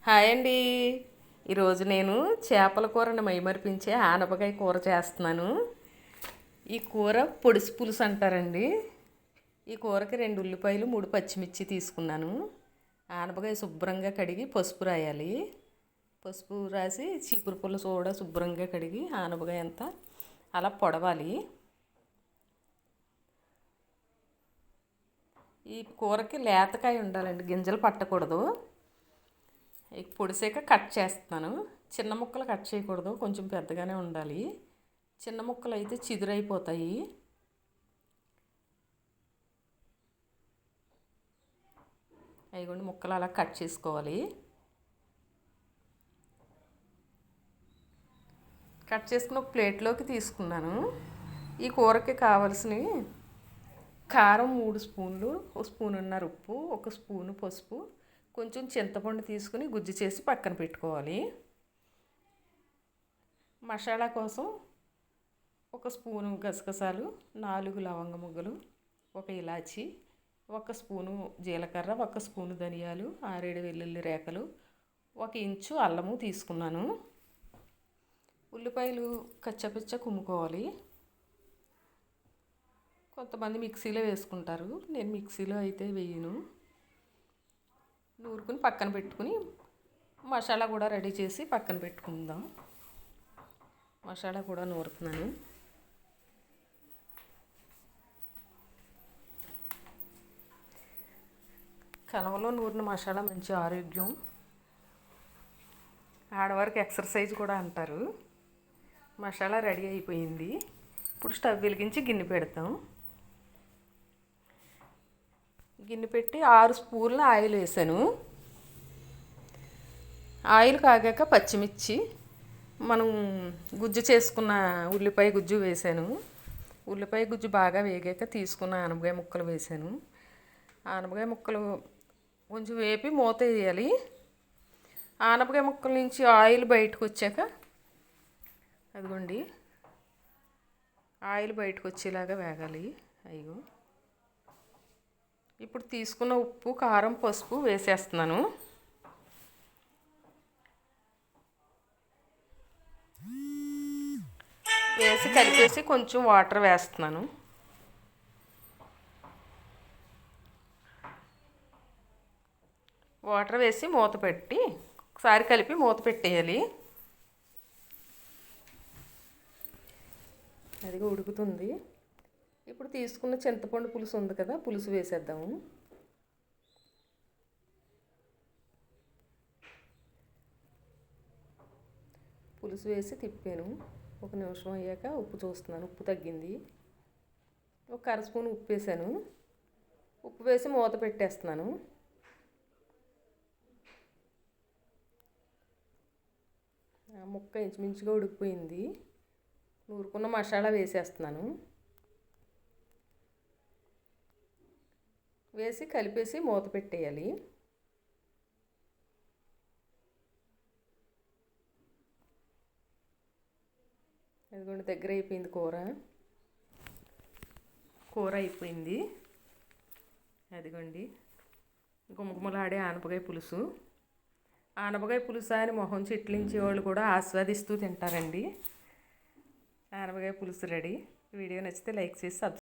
Hi అండి. ఈరోజు నేను చేపల కూరని మైమరిపించే ఆనపకాయ కూర చేస్తున్నాను. ఈ కూర పొడిసి పులుసు అంటారండి. ఈ కూరకి 2 ఉల్లిపాయలు 3 పచ్చిమిర్చి తీసుకున్నాను. ఆనపకాయ శుభ్రంగా కడిగి పసుపు రాయాలి. పసుపు రాసి చీపురు పుల్ల కూడా శుభ్రంగా కడిగి ఆనపకాయ అంతా అలా పొడవాలి. ఈ కూరకి లేతకాయ ఉండాలండి, గింజలు పట్టకూడదు. పొడిసాక కట్ చేస్తున్నాను. చిన్న ముక్కలు కట్ చేయకూడదు, కొంచెం పెద్దగానే ఉండాలి. చిన్న ముక్కలు అయితే చిదురైపోతాయి. అవి ముక్కలు అలా కట్ చేసుకోవాలి. కట్ చేసుకుని ఒక ప్లేట్లోకి తీసుకున్నాను. ఈ కూరకి కావలసినవి కారం 3 స్పూన్లు, 1 స్పూనున్నర ఉప్పు, 1 స్పూను పసుపు, కొంచెం చింతపండు తీసుకుని గుజ్జు చేసి పక్కన పెట్టుకోవాలి. మసాలా కోసం 1 స్పూను గసగసాలు, 4 లవంగ ముగ్గలు, 1 ఇలాచి, 1 స్పూను జీలకర్ర, 1 స్పూను ధనియాలు, 6-7 వెల్లుల్లి రేఖలు, 1 ఇంచు అల్లము తీసుకున్నాను. ఉల్లిపాయలు కచ్చపిచ్చ కుమ్ముకోవాలి. కొంతమంది మిక్సీలో వేసుకుంటారు, నేను మిక్సీలో అయితే వేయను. నూరుకుని పక్కన పెట్టుకుని మసాలా కూడా రెడీ చేసి పక్కన పెట్టుకుందాం. మసాలా కూడా నూరుతున్నాను. కలవలో నూరిన మసాలా మంచి ఆరోగ్యం, ఆడవారికి ఎక్సర్సైజ్ కూడా అంటారు. మసాలా రెడీ అయిపోయింది. ఇప్పుడు స్టవ్ వెలిగించి గిన్నె పెడతాం. గిన్నె పెట్టి 6 స్పూన్ల ఆయిల్ వేసాను. ఆయిల్ కాగాక పచ్చిమిర్చి, మనం గుజ్జు చేసుకున్న ఉల్లిపాయ గుజ్జు వేసాను. ఉల్లిపాయ గుజ్జు బాగా వేగాక తీసుకున్న ఆనపకాయ ముక్కలు వేసాను. ఆనపకాయ ముక్కలు కొంచెం వేపి మూత వేయాలి. ఆనపకాయ ముక్కల నుంచి ఆయిల్ బయటకు వచ్చాక అదిగోండి, ఆయిల్ బయటకు వచ్చేలాగా వేగాలి. అయ్యో, ఇప్పుడు తీసుకున్న ఉప్పు, కారం, పసుపు వేసేస్తున్నాను. వేసి కలిపేసి కొంచెం వాటర్ వేస్తున్నాను. వాటర్ వేసి మూత పెట్టి ఒకసారి కలిపి మూత పెట్టేయాలి. అదిగా ఉడుకుతుంది. ఇప్పుడు తీసుకున్న చింతపండు పులుసు ఉంది కదా, పులుసు వేసేద్దాము. పులుసు వేసి తిప్పాను. 1 నిమిషం అయ్యాక ఉప్పు చూస్తున్నాను, ఉప్పు తగ్గింది. 1 అర స్పూన్ ఉప్పు వేసాను. ఉప్పు వేసి మూత పెట్టేస్తున్నాను. ముక్క ఇంచుమించుగా ఉడికిపోయింది. నూరుకున్న మసాలా వేసేస్తున్నాను. వేసి కలిపేసి మూత పెట్టేయాలి. అదిగోండి, దగ్గర అయిపోయింది కూర. కూర అయిపోయింది. అదిగోండి, గుమగుమలాడే ఆనపకాయ పులుసు. ఆనపకాయ పులుసు అని మొహం చిట్లించే వాళ్ళు కూడా ఆస్వాదిస్తూ తింటారండి. ఆనపకాయ పులుసు రెడీ. వీడియో నచ్చితే లైక్ చేసి